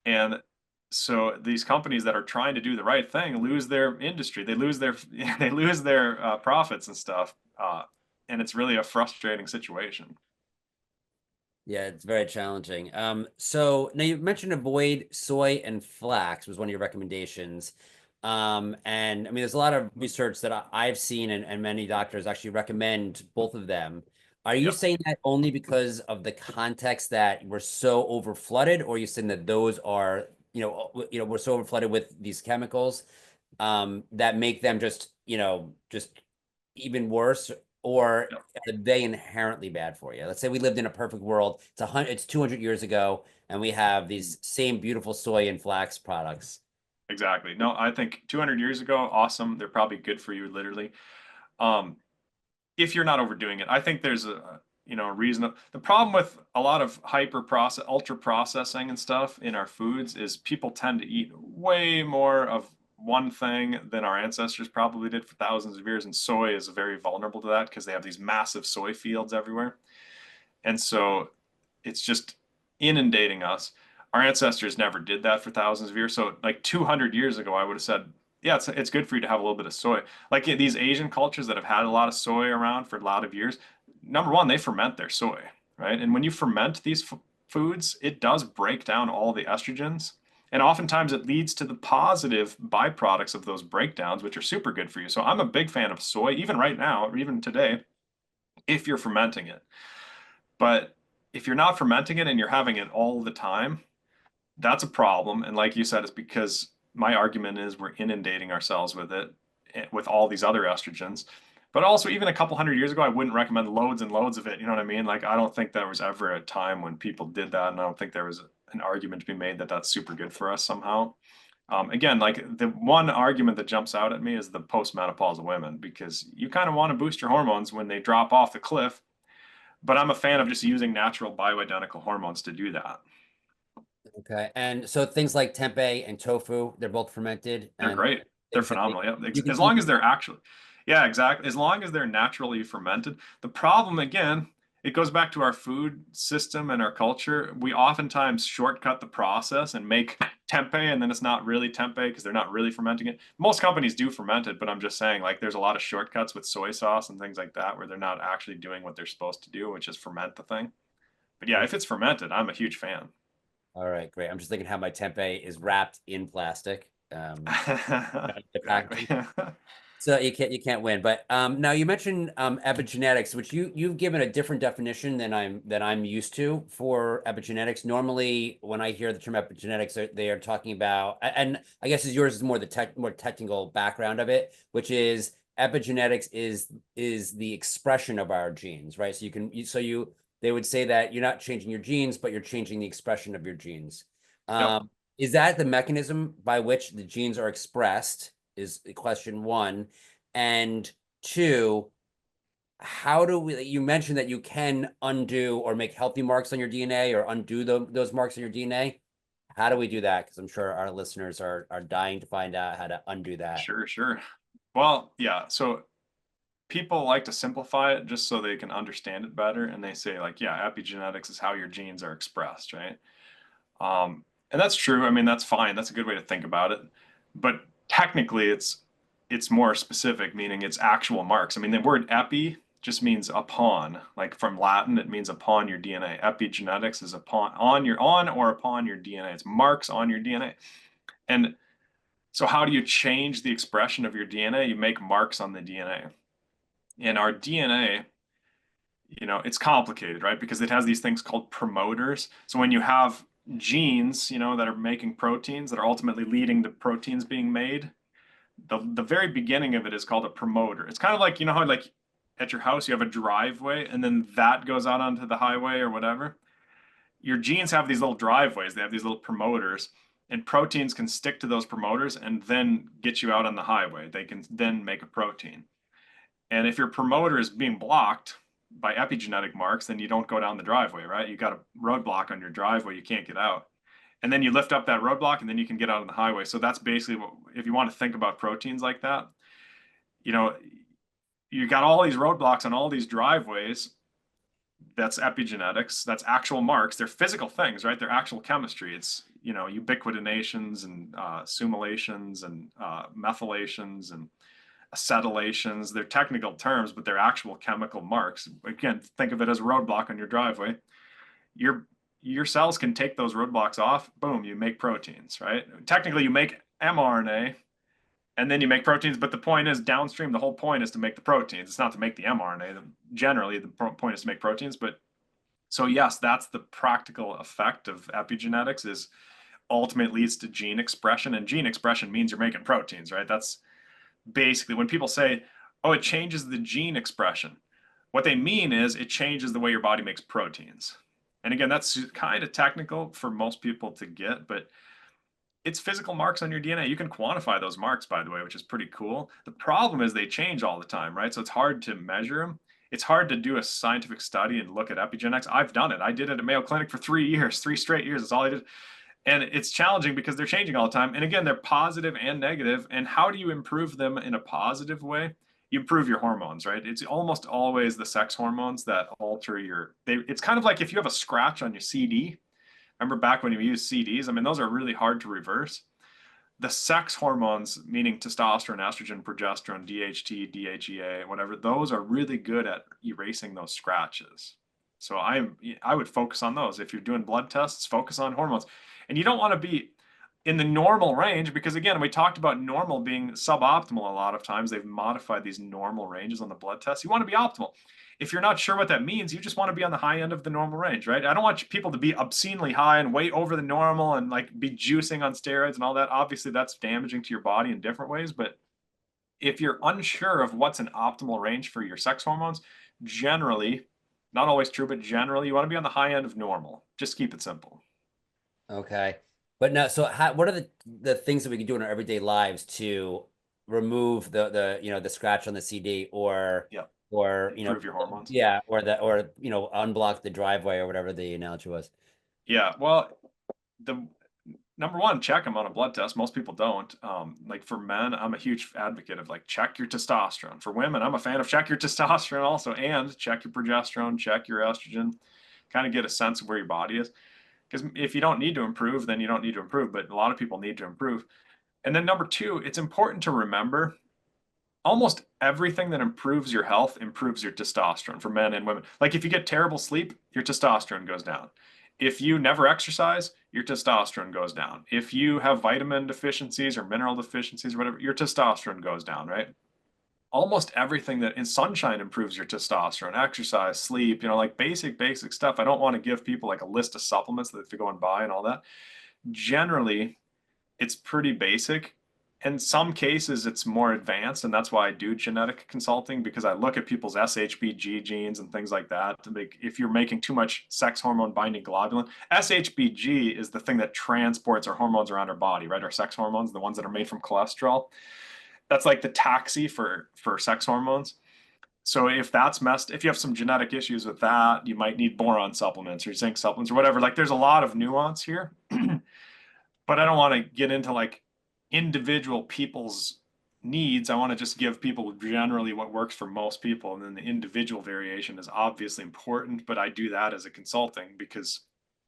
And so these companies that are trying to do the right thing lose their industry. They lose their they lose their profits and stuff. And it's really a frustrating situation. Yeah, it's very challenging. So now you mentioned avoid soy and flax was one of your recommendations. And I mean, there's a lot of research that I've seen and many doctors actually recommend both of them. Are you Yep. saying that only because of the context that we're so over flooded, or are you saying that those are, we're so over flooded with these chemicals, that make them just, just even worse, or Yep. are they inherently bad for you? Let's say we lived in a perfect world. It's 200 years ago, and we have these same beautiful soy and flax products. Exactly. No, I think 200 years ago, awesome. They're probably good for you, literally. Um, if you're not overdoing it, I think there's a reason. The problem with a lot of ultra processing and stuff in our foods is people tend to eat way more of one thing than our ancestors probably did for thousands of years. And soy is very vulnerable to that because they have these massive soy fields everywhere. And so it's just inundating us. Our ancestors never did that for thousands of years. So like 200 years ago, I would have said, yeah, it's good for you to have a little bit of soy. Like these Asian cultures that have had a lot of soy around for a lot of years, number one, they ferment their soy, right? And when you ferment these foods, it does break down all the estrogens. And oftentimes it leads to the positive byproducts of those breakdowns, which are super good for you. So I'm a big fan of soy, even right now, or even today, if you're fermenting it. But if you're not fermenting it and you're having it all the time, that's a problem. And like you said, it's because my argument is we're inundating ourselves with it, with all these other estrogens. But also, even a couple hundred years ago, I wouldn't recommend loads and loads of it. You know what I mean? Like, I don't think there was ever a time when people did that. And I don't think there was an argument to be made that that's super good for us somehow. Again, like the one argument that jumps out at me is the postmenopausal women, because you kind of want to boost your hormones when they drop off the cliff, but I'm a fan of just using natural bioidentical hormones to do that. Okay, and so things like tempeh and tofu, they're both fermented, They're and great. They're things that phenomenal. Yeah. you can As eat long them. as they're actually, yeah, exactly. As long as they're naturally fermented. The problem, again, it goes back to our food system and our culture. We oftentimes shortcut the process and make tempeh, and then it's not really tempeh because they're not really fermenting it. Most companies do ferment it, but I'm just saying, like, there's a lot of shortcuts with soy sauce and things like that where they're not actually doing what they're supposed to do, which is ferment the thing. But yeah, if it's fermented, I'm a huge fan. All right, great. I'm just thinking how my tempeh is wrapped in plastic. The Exactly. packaging. So you can't win. But now you mentioned epigenetics, which you've given a different definition than I'm used to for epigenetics. Normally, when I hear the term epigenetics, they are talking about, and I guess yours is more the more technical background of it, which is epigenetics is the expression of our genes, right? So they would say that you're not changing your genes, but you're changing the expression of your genes. Yep. Is that the mechanism by which the genes are expressed? Is question one. And two, how do we, you mentioned that you can undo or make healthy marks on your DNA or undo those marks on your DNA. How do we do that? Because I'm sure our listeners are dying to find out how to undo that. Sure, sure. Well, yeah. So people like to simplify it just so they can understand it better. And they say, like, yeah, epigenetics is how your genes are expressed, right? And that's true. I mean, that's fine. That's a good way to think about it. But technically, it's more specific, meaning it's actual marks. I mean, the word epi just means upon. Like from Latin, it means upon your DNA. Epigenetics is on or upon your DNA. It's marks on your DNA. And so how do you change the expression of your DNA? You make marks on the DNA. And our DNA, it's complicated, right? Because it has these things called promoters. So when you have genes, that are making proteins that are ultimately leading to proteins being made, the very beginning of it is called a promoter. It's kind of like, how like at your house you have a driveway and then that goes out onto the highway or whatever. Your genes have these little driveways, they have these little promoters, and proteins can stick to those promoters and then get you out on the highway. They can then make a protein. And if your promoter is being blocked by epigenetic marks, then you don't go down the driveway, right? You got a roadblock on your driveway, you can't get out. And then you lift up that roadblock and then you can get out on the highway. So that's basically what, if you want to think about proteins like that, you know, you got all these roadblocks on all these driveways. That's epigenetics. That's actual marks. They're physical things, right? They're actual chemistry. It's you know, ubiquitinations and summolations and methylations and acetylations. They're technical terms, but they're actual chemical marks. Again, think of it as a roadblock on your driveway. Your cells can take those roadblocks off. Boom, you make proteins, right? Technically, you make mRNA and then you make proteins. But the point is, downstream, the whole point is to make the proteins. It's not to make the mRNA. Generally, the point is to make proteins. But so yes, that's the practical effect of epigenetics, is ultimately leads to gene expression, and gene expression means you're making proteins, right? That's basically when people say, oh, it changes the gene expression. What they mean is it changes the way your body makes proteins. And again, that's kind of technical for most people to get, but it's physical marks on your DNA. You can quantify those marks, by the way, which is pretty cool. The problem is they change all the time, right? So it's hard to measure them. It's hard to do a scientific study and look at epigenetics. I've done it. I did it at Mayo Clinic for 3 years, 3 straight years. That's all I did. And it's challenging because they're changing all the time. And again, they're positive and negative. And how do you improve them in a positive way? You improve your hormones, right? It's almost always the sex hormones that alter it's kind of like if you have a scratch on your CD. Remember back when you used CDs? I mean, those are really hard to reverse. The sex hormones, meaning testosterone, estrogen, progesterone, DHT, DHEA, whatever, those are really good at erasing those scratches. So I would focus on those. If you're doing blood tests, focus on hormones. And you don't want to be in the normal range because, again, we talked about normal being suboptimal a lot of times. They've modified these normal ranges on the blood tests. You want to be optimal. If you're not sure what that means, you just want to be on the high end of the normal range, right? I don't want people to be obscenely high and way over the normal and like be juicing on steroids and all that. Obviously, that's damaging to your body in different ways. But if you're unsure of what's an optimal range for your sex hormones, generally, not always true, but generally, you want to be on the high end of normal. Just keep it simple. Okay. But now, so what are the things that we can do in our everyday lives to remove the scratch on the CD Yeah. or Improve your hormones. yeah, or unblock the driveway or whatever the analogy was. Yeah. Well, the number one, check them on a blood test. Most people don't. Like for men, I'm a huge advocate of like check your testosterone. For women, I'm a fan of check your testosterone also, and check your progesterone, check your estrogen, kind of get a sense of where your body is. Because if you don't need to improve, then you don't need to improve. But a lot of people need to improve. And then number two, it's important to remember almost everything that improves your health improves your testosterone for men and women. Like if you get terrible sleep, your testosterone goes down. If you never exercise, your testosterone goes down. If you have vitamin deficiencies or mineral deficiencies or whatever, your testosterone goes down, right? Almost everything that in sunshine improves your testosterone, exercise, sleep, like basic stuff. I don't want to give people like a list of supplements that they go and buy and all that. Generally, it's pretty basic. In some cases, it's more advanced, and that's why I do genetic consulting, because I look at people's SHBG genes and things like that to make, if you're making too much sex hormone binding globulin. SHBG is the thing that transports our hormones around our body, right? Our sex hormones, the ones that are made from cholesterol. That's like the taxi for sex hormones. So if you have some genetic issues with that, you might need boron supplements or zinc supplements or whatever. Like there's a lot of nuance here, but I don't want to get into like individual people's needs. I want to just give people generally what works for most people. And then the individual variation is obviously important, but I do that as a consulting because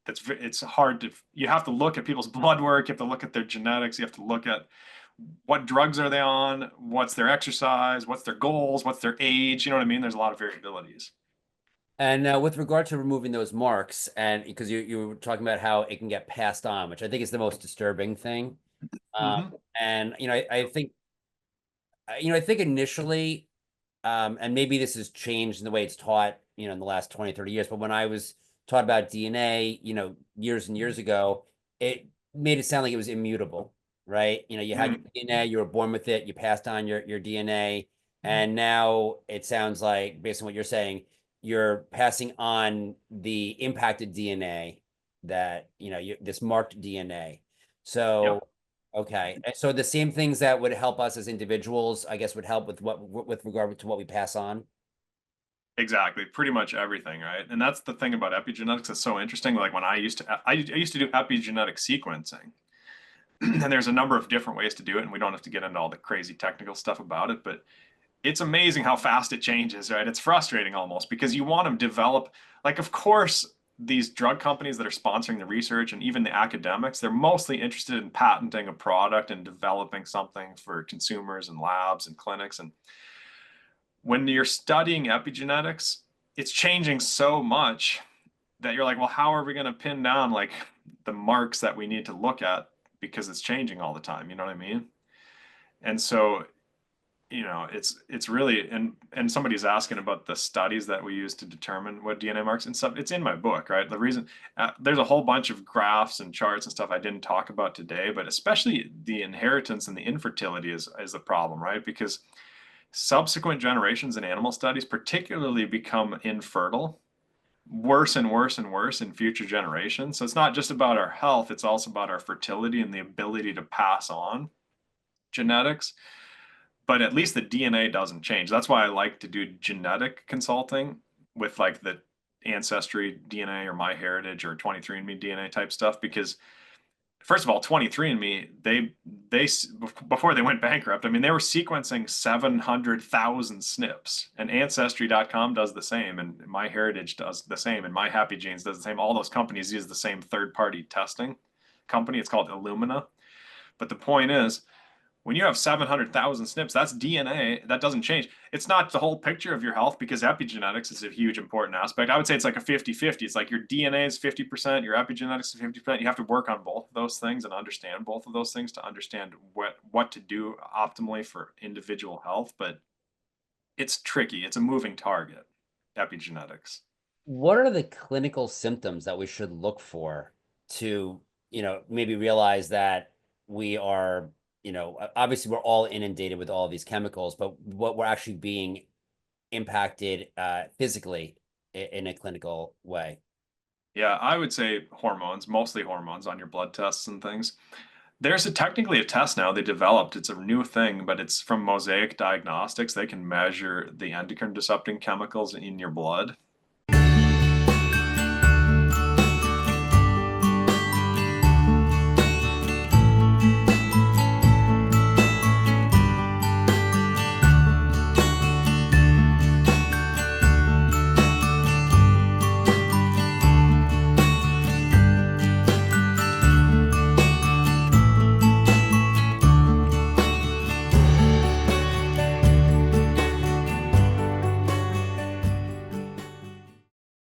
it's hard to, you have to look at people's blood work. You have to look at their genetics. You have to look at what drugs are they on, what's their exercise, what's their goals, what's their age. You know what I mean? There's a lot of variabilities. And with regard to removing those marks, and because you were talking about how it can get passed on, which I think is the most disturbing thing. Mm-hmm. And I think initially, and maybe this has changed in the way it's taught, in the last 20, 30 years, but when I was taught about DNA, years and years ago, it made it sound like it was immutable, right? You had your DNA, you were born with it, you passed on your DNA, and now it sounds like, based on what you're saying, you're passing on the impacted DNA that, this marked DNA. Yep. So, okay. And so the same things that would help us as individuals, I guess, would help with regard to what we pass on. Exactly. Pretty much everything, right? And that's the thing about epigenetics that's so interesting. Like when I used to do epigenetic sequencing, and there's a number of different ways to do it, and we don't have to get into all the crazy technical stuff about it, but it's amazing how fast it changes, right? It's frustrating almost because you want to develop, like, of course, these drug companies that are sponsoring the research and even the academics, they're mostly interested in patenting a product and developing something for consumers and labs and clinics. And when you're studying epigenetics, it's changing so much that you're like, well, how are we going to pin down like the marks that we need to look at because it's changing all the time? You know what I mean? And so, you know, it's really, and somebody's asking about the studies that we use to determine what DNA marks and stuff. It's in my book, right? The reason there's a whole bunch of graphs and charts and stuff I didn't talk about today, but especially the inheritance and the infertility is the problem, right? Because subsequent generations in animal studies particularly become infertile worse and worse and worse in future generations. So it's not just about our health, it's also about our fertility and the ability to pass on genetics. But at least the DNA doesn't change. That's why I like to do genetic consulting with like the Ancestry DNA or MyHeritage or 23andMe DNA type stuff, because first of all, 23andMe, they before they went bankrupt, I mean, they were sequencing 700,000 SNPs, and Ancestry.com does the same, and MyHeritage does the same, and MyHappyGenes does the same. All those companies use the same third-party testing company. It's called Illumina. But the point is, when you have 700,000 SNPs, that's DNA. That doesn't change. It's not the whole picture of your health because epigenetics is a huge important aspect. I would say it's like a 50-50. It's like your DNA is 50%, your epigenetics is 50%. You have to work on both of those things and understand both of those things to understand what to do optimally for individual health. But it's tricky. It's a moving target, epigenetics. What are the clinical symptoms that we should look for to, maybe realize that we are, obviously we're all inundated with all these chemicals, but what we're actually being impacted physically in a clinical way? Yeah, I would say hormones, mostly hormones on your blood tests and things. There's technically a test now they developed. It's a new thing, but it's from Mosaic Diagnostics. They can measure the endocrine disrupting chemicals in your blood.